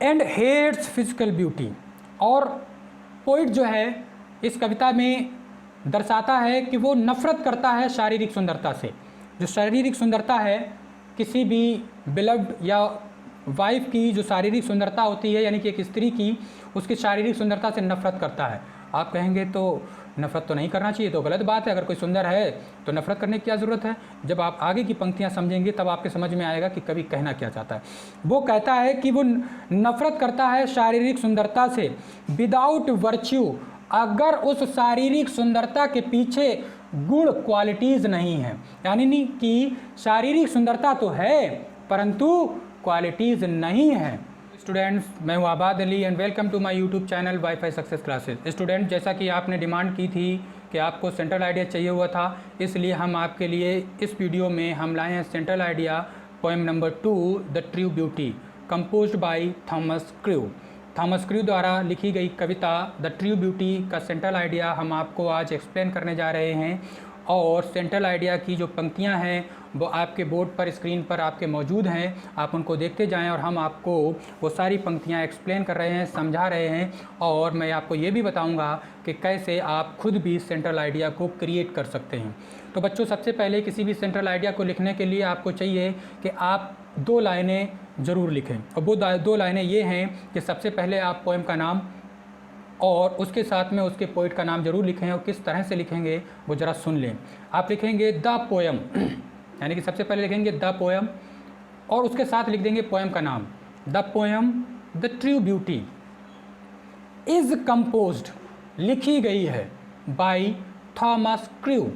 And hates physical beauty. और poet जो है इस कविता में दर्शाता है कि वो नफ़रत करता है शारीरिक सुंदरता से। जो शारीरिक सुंदरता है किसी भी बिलव्ड या वाइफ की जो शारीरिक सुंदरता होती है, यानी कि एक स्त्री की, उसकी शारीरिक सुंदरता से नफरत करता है। आप कहेंगे तो नफरत तो नहीं करना चाहिए, तो गलत बात है। अगर कोई सुंदर है तो नफरत करने की क्या ज़रूरत है। जब आप आगे की पंक्तियां समझेंगे तब आपके समझ में आएगा कि कवि कहना क्या चाहता है। वो कहता है कि वो नफरत करता है शारीरिक सुंदरता से विदाउट वर्च्यू, अगर उस शारीरिक सुंदरता के पीछे गुण क्वालिटीज़ नहीं है। यानी नहीं कि शारीरिक सुंदरता तो है परंतु क्वालिटीज़ नहीं है। स्टूडेंट्स, मैं हूँ Abad Ali and welcome to my YouTube channel WiFi success classes. Student, जैसा कि आपने डिमांड की थी कि आपको सेंट्रल आइडिया चाहिए हुआ था, इसलिए हम आपके लिए इस वीडियो में हम लाए हैं central idea poem number 2 the true beauty, composed by Thomas crew. Thomas crew द्वारा लिखी गई कविता द ट्रू ब्यूटी का सेंट्रल आइडिया हम आपको आज एक्सप्लेन करने जा रहे हैं। और सेंट्रल आइडिया की जो पंक्तियां हैं वो आपके बोर्ड पर, स्क्रीन पर आपके मौजूद हैं। आप उनको देखते जाएं और हम आपको वो सारी पंक्तियां एक्सप्लेन कर रहे हैं, समझा रहे हैं। और मैं आपको ये भी बताऊंगा कि कैसे आप खुद भी सेंट्रल आइडिया को क्रिएट कर सकते हैं। तो बच्चों, सबसे पहले किसी भी सेंट्रल आइडिया को लिखने के लिए आपको चाहिए कि आप 2 लाइनें ज़रूर लिखें। और वो 2 लाइनें ये हैं कि सबसे पहले आप पोएम का नाम और उसके साथ में उसके पोइट का नाम जरूर लिखें। और किस तरह से लिखेंगे वो ज़रा सुन लें। आप लिखेंगे द पोएम, यानी कि सबसे पहले लिखेंगे द पोएम और उसके साथ लिख देंगे पोएम का नाम। The poem the true beauty is composed, लिखी गई है, बाय थॉमस क्रू।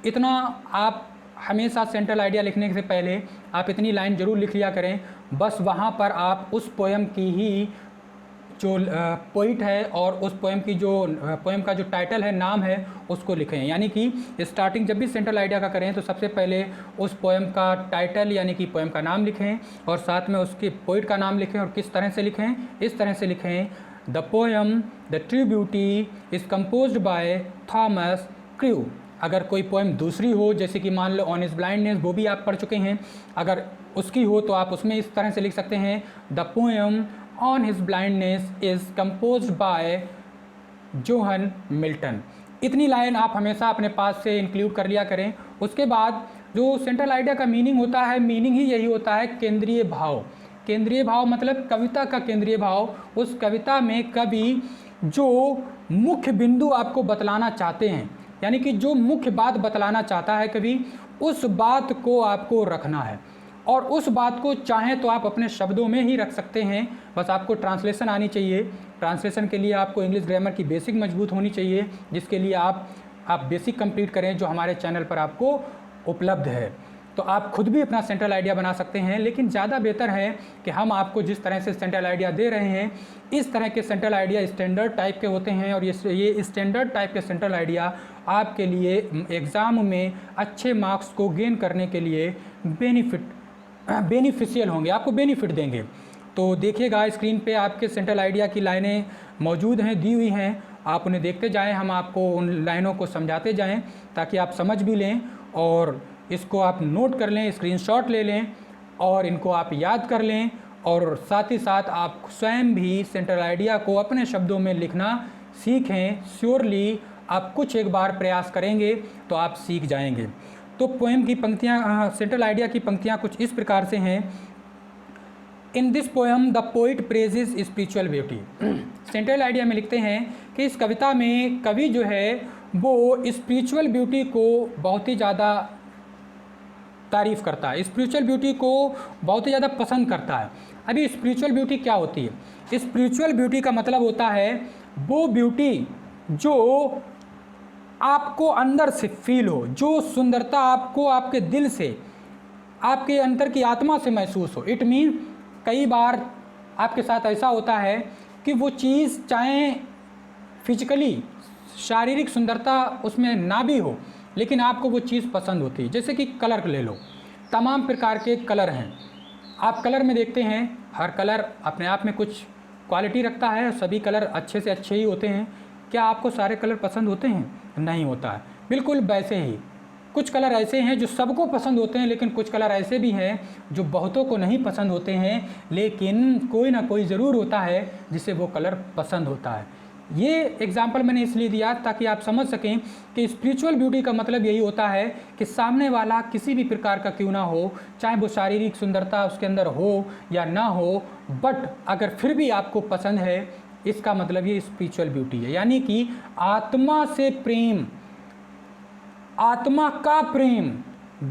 इतना आप हमेशा सेंट्रल आइडिया लिखने से पहले आप इतनी लाइन जरूर लिख लिया करें। बस वहाँ पर आप उस पोएम की ही जो पोइट है और उस पोएम की जो पोएम का जो टाइटल है, नाम है, उसको लिखें। यानी कि स्टार्टिंग जब भी सेंट्रल आइडिया का करें तो सबसे पहले उस पोएम का टाइटल यानी कि पोएम का नाम लिखें और साथ में उसके पोइट का नाम लिखें। और किस तरह से लिखें? इस तरह से लिखें, the poem the true beauty is composed by Thomas crew. अगर कोई पोएम दूसरी हो, जैसे कि मान लो ऑन हिज ब्लाइंडनेस, वो भी आप पढ़ चुके हैं, अगर उसकी हो तो आप उसमें इस तरह से लिख सकते हैं, the poem on his blindness is composed bye Johan Milton. इतनी लाइन आप हमेशा अपने पास से इंक्लूड कर लिया करें। उसके बाद जो सेंट्रल आइडिया का मीनिंग होता है, मीनिंग ही यही होता है, केंद्रीय भाव। केंद्रीय भाव मतलब कविता का केंद्रीय भाव। उस कविता में कवि जो मुख्य बिंदु आपको बतलाना चाहते हैं, यानी कि जो मुख्य बात बतलाना चाहता है कवि, उस बात को आपको रखना है। और उस बात को चाहें तो आप अपने शब्दों में ही रख सकते हैं, बस आपको ट्रांसलेशन आनी चाहिए। ट्रांसलेशन के लिए आपको इंग्लिश ग्रामर की बेसिक मजबूत होनी चाहिए, जिसके लिए आप बेसिक कंप्लीट करें, जो हमारे चैनल पर आपको उपलब्ध है। तो आप खुद भी अपना सेंट्रल आइडिया बना सकते हैं, लेकिन ज़्यादा बेहतर है कि हम आपको जिस तरह से सेंट्रल आइडिया दे रहे हैं, इस तरह के सेंट्रल आइडिया स्टैंडर्ड टाइप के होते हैं। और ये स्टैंडर्ड टाइप के सेंट्रल आइडिया आपके लिए एग्ज़ाम में अच्छे मार्क्स को गेन करने के लिए बेनिफिशियल होंगे, आपको बेनिफिट देंगे। तो देखिएगा, स्क्रीन पे आपके सेंट्रल आइडिया की लाइनें मौजूद हैं, दी हुई हैं। आप उन्हें देखते जाएं, हम आपको उन लाइनों को समझाते जाएं ताकि आप समझ भी लें और इसको आप नोट कर लें, स्क्रीनशॉट ले लें और इनको आप याद कर लें। और साथ ही साथ आप स्वयं भी सेंट्रल आइडिया को अपने शब्दों में लिखना सीखें। श्योरली आप कुछ एक बार प्रयास करेंगे तो आप सीख जाएंगे। तो पोएम की पंक्तियाँ, सेंट्रल आइडिया की पंक्तियाँ कुछ इस प्रकार से हैं। In this poem the poet praises spiritual beauty. Central idea में लिखते हैं कि इस कविता में कवि जो है वो स्पिरिचुअल ब्यूटी को बहुत ही ज़्यादा तारीफ़ करता है, स्पिरिचुअल ब्यूटी को बहुत ही ज़्यादा पसंद करता है। अभी स्पिरिचुअल ब्यूटी क्या होती है? स्पिरिचुअल ब्यूटी का मतलब होता है वो ब्यूटी जो आपको अंदर से फील हो, जो सुंदरता आपको आपके दिल से, आपके अंदर की आत्मा से महसूस हो। इट मीन कई बार आपके साथ ऐसा होता है कि वो चीज़ चाहे फिजिकली शारीरिक सुंदरता उसमें ना भी हो, लेकिन आपको वो चीज़ पसंद होती है। जैसे कि कलर ले लो, तमाम प्रकार के कलर हैं। आप कलर में देखते हैं, हर कलर अपने आप में कुछ क्वालिटी रखता है, सभी कलर अच्छे से अच्छे ही होते हैं। क्या आपको सारे कलर पसंद होते हैं? नहीं होता है। बिल्कुल वैसे ही कुछ कलर ऐसे हैं जो सबको पसंद होते हैं, लेकिन कुछ कलर ऐसे भी हैं जो बहुतों को नहीं पसंद होते हैं, लेकिन कोई ना कोई ज़रूर होता है जिसे वो कलर पसंद होता है। ये एग्जाम्पल मैंने इसलिए दिया ताकि आप समझ सकें कि स्पिरिचुअल ब्यूटी का मतलब यही होता है कि सामने वाला किसी भी प्रकार का क्यों ना हो, चाहे वो शारीरिक सुंदरता उसके अंदर हो या ना हो, बट अगर फिर भी आपको पसंद है, इसका मतलब ये स्पिरिचुअल ब्यूटी है। यानी कि आत्मा से प्रेम, आत्मा का प्रेम,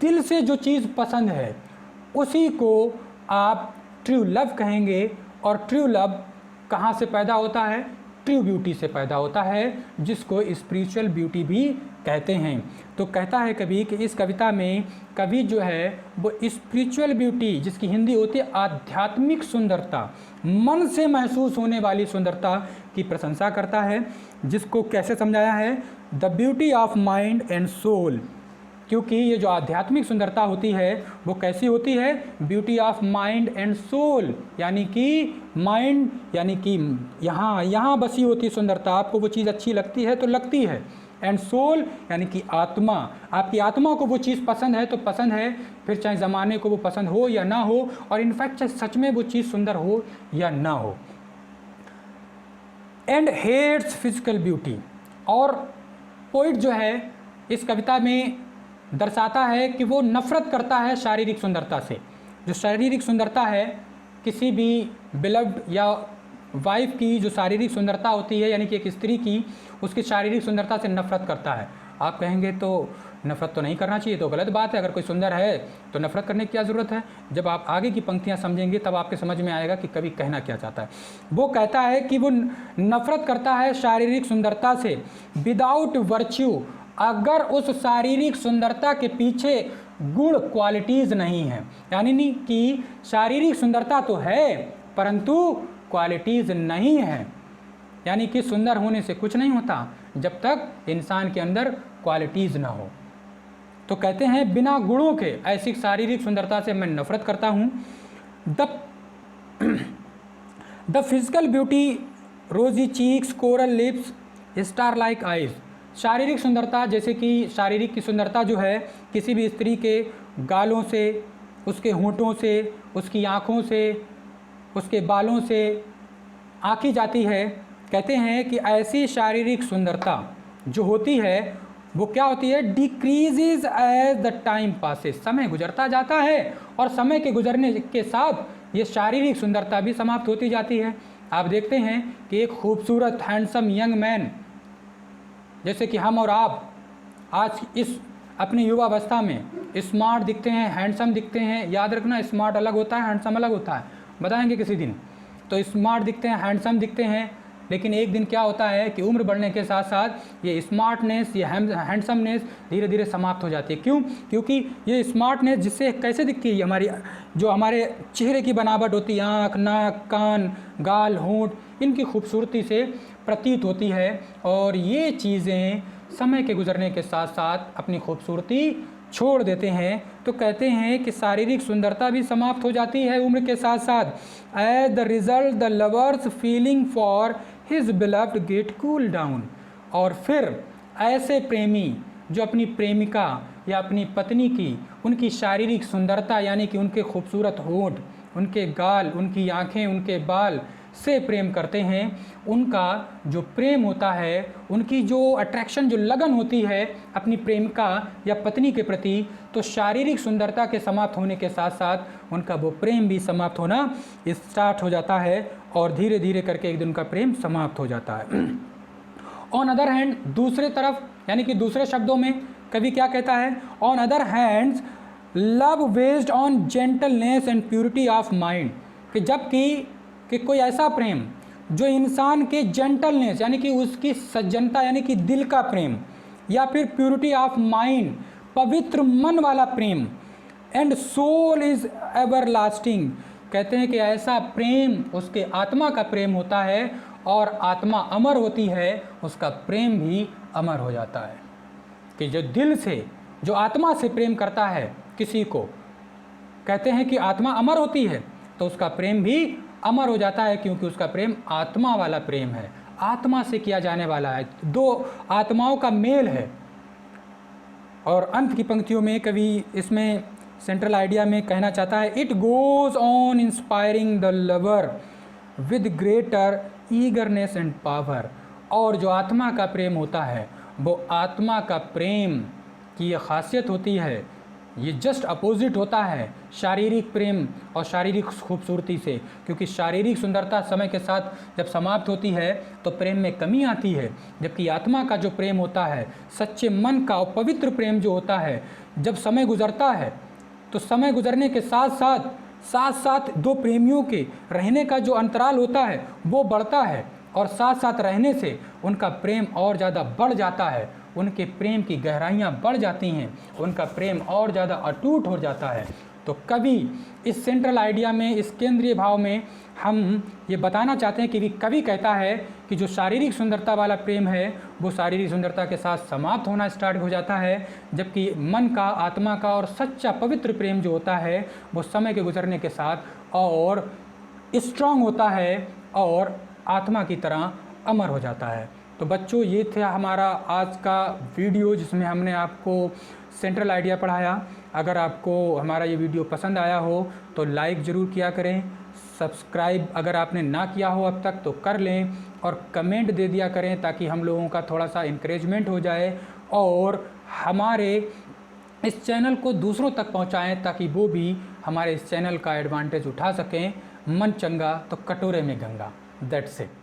दिल से जो चीज़ पसंद है उसी को आप ट्रू लव कहेंगे। और ट्रू लव कहाँ से पैदा होता है? ट्रू ब्यूटी से पैदा होता है, जिसको स्पिरिचुअल ब्यूटी भी कहते हैं। तो कहता है कवि कि इस कविता में कवि जो है वो स्पिरिचुअल ब्यूटी, जिसकी हिंदी होती है आध्यात्मिक सुंदरता, मन से महसूस होने वाली सुंदरता की प्रशंसा करता है, जिसको कैसे समझाया है? The beauty of mind and soul. क्योंकि ये जो आध्यात्मिक सुंदरता होती है वो कैसी होती है? Beauty of mind and soul, यानी कि माइंड यानी कि यहाँ बसी होती है सुंदरता। आपको वो चीज़ अच्छी लगती है तो लगती है, एंड सोल यानी कि आत्मा, आपकी आत्मा को वो चीज़ पसंद है तो पसंद है, फिर चाहे ज़माने को वो पसंद हो या ना हो, और इनफैक्ट चाहे सच में वो चीज़ सुंदर हो या ना हो। And hates physical beauty. और पोइट जो है इस कविता में दर्शाता है कि वो नफ़रत करता है शारीरिक सुंदरता से। जो शारीरिक सुंदरता है किसी भी बिलव्ड या वाइफ की, जो शारीरिक सुंदरता होती है यानी कि एक स्त्री की, उसकी शारीरिक सुंदरता से नफ़रत करता है। आप कहेंगे तो नफ़रत तो नहीं करना चाहिए, तो गलत बात है। अगर कोई सुंदर है तो नफ़रत करने की क्या ज़रूरत है? जब आप आगे की पंक्तियां समझेंगे तब आपके समझ में आएगा कि कवि कहना क्या चाहता है। वो कहता है कि वो नफ़रत करता है शारीरिक सुंदरता से विदाउट वर्च्यू, अगर उस शारीरिक सुंदरता के पीछे गुण क्वालिटीज़ नहीं हैं। यानी नहीं कि शारीरिक सुंदरता तो है परंतु क्वालिटीज़ नहीं है, यानी कि सुंदर होने से कुछ नहीं होता जब तक इंसान के अंदर क्वालिटीज़ ना हो। तो कहते हैं बिना गुणों के ऐसी शारीरिक सुंदरता से मैं नफ़रत करता हूँ। द फिजिकल ब्यूटी, रोजी cheeks, coral lips, star like eyes. शारीरिक सुंदरता, जैसे कि शारीरिक की सुंदरता जो है किसी भी स्त्री के गालों से, उसके होंठों से, उसकी आँखों से, उसके बालों से आँकी जाती है। कहते हैं कि ऐसी शारीरिक सुंदरता जो होती है वो क्या होती है? Decreases as the time passes. समय गुजरता जाता है और समय के गुजरने के साथ ये शारीरिक सुंदरता भी समाप्त होती जाती है। आप देखते हैं कि एक खूबसूरत हैंडसम यंग मैन, जैसे कि हम और आप आज इस अपनी युवावस्था में स्मार्ट दिखते हैं, हैंडसम दिखते हैं। याद रखना, स्मार्ट अलग होता है, हैंडसम अलग होता है, बताएंगे किसी दिन। तो स्मार्ट दिखते हैं, हैंडसम दिखते हैं, लेकिन एक दिन क्या होता है कि उम्र बढ़ने के साथ साथ ये स्मार्टनेस, ये हैंडसमनेस धीरे धीरे समाप्त हो जाती है। क्यों? क्योंकि ये स्मार्टनेस जिससे कैसे दिखती है, हमारी जो हमारे चेहरे की बनावट होती है, आँख, नाक, कान, गाल, होंठ, इनकी खूबसूरती से प्रतीत होती है। और ये चीज़ें समय के गुजरने के साथ साथ अपनी खूबसूरती छोड़ देते हैं। तो कहते हैं कि शारीरिक सुंदरता भी समाप्त हो जाती है उम्र के साथ साथ। As the result the lover's feeling for his beloved get cool down. और फिर ऐसे प्रेमी जो अपनी प्रेमिका या अपनी पत्नी की, उनकी शारीरिक सुंदरता यानी कि उनके खूबसूरत होंठ, उनके गाल, उनकी आँखें, उनके बाल से प्रेम करते हैं, उनका जो प्रेम होता है, उनकी जो अट्रैक्शन, जो लगन होती है अपनी प्रेमिका या पत्नी के प्रति, तो शारीरिक सुंदरता के समाप्त होने के साथ साथ उनका वो प्रेम भी समाप्त होना स्टार्ट हो जाता है और धीरे धीरे करके एक दिन उनका प्रेम समाप्त हो जाता है। ऑन अदर हैंड, दूसरे तरफ यानी कि दूसरे शब्दों में कवि क्या कहता है? On other hands love based on gentleness and purity of mind. कि जबकि कोई ऐसा प्रेम जो इंसान के जेंटलनेस यानी कि उसकी सज्जनता यानी कि दिल का प्रेम, या फिर प्योरिटी ऑफ माइंड, पवित्र मन वाला प्रेम, and soul is ever lasting. कहते हैं कि ऐसा प्रेम उसके आत्मा का प्रेम होता है और आत्मा अमर होती है, उसका प्रेम भी अमर हो जाता है। कि जो दिल से, जो आत्मा से प्रेम करता है किसी को, कहते हैं कि आत्मा अमर होती है, तो उसका प्रेम भी अमर हो जाता है, क्योंकि उसका प्रेम आत्मा वाला प्रेम है, आत्मा से किया जाने वाला है। दो आत्माओं का मेल है और अंत की पंक्तियों में कवि इसमें सेंट्रल आइडिया में कहना चाहता है, it goes on inspiring the lover with greater eagerness and power. और जो आत्मा का प्रेम होता है वो आत्मा का प्रेम की ये खासियत होती है, ये जस्ट अपोजिट होता है शारीरिक प्रेम और शारीरिक खूबसूरती से, क्योंकि शारीरिक सुंदरता समय के साथ जब समाप्त होती है तो प्रेम में कमी आती है, जबकि आत्मा का जो प्रेम होता है, सच्चे मन का और पवित्र प्रेम जो होता है, जब समय गुजरता है तो समय गुजरने के साथ साथ दो प्रेमियों के रहने का जो अंतराल होता है वो बढ़ता है और साथ साथ रहने से उनका प्रेम और ज़्यादा बढ़ जाता है, उनके प्रेम की गहराइयाँ बढ़ जाती हैं, उनका प्रेम और ज़्यादा अटूट हो जाता है। तो कवि इस सेंट्रल आइडिया में, इस केंद्रीय भाव में हम ये बताना चाहते हैं कि कवि कहता है कि जो शारीरिक सुंदरता वाला प्रेम है वो शारीरिक सुंदरता के साथ समाप्त होना स्टार्ट हो जाता है, जबकि मन का, आत्मा का और सच्चा पवित्र प्रेम जो होता है वो समय के गुजरने के साथ और स्ट्रांग होता है और आत्मा की तरह अमर हो जाता है। तो बच्चों, ये था हमारा आज का वीडियो जिसमें हमने आपको सेंट्रल आइडिया पढ़ाया। अगर आपको हमारा ये वीडियो पसंद आया हो तो लाइक ज़रूर किया करें, सब्सक्राइब अगर आपने ना किया हो अब तक तो कर लें और कमेंट दे दिया करें ताकि हम लोगों का थोड़ा सा इंकरेजमेंट हो जाए और हमारे इस चैनल को दूसरों तक पहुंचाएं ताकि वो भी हमारे इस चैनल का एडवांटेज उठा सकें। मन चंगा तो कटोरे में गंगा। That's it.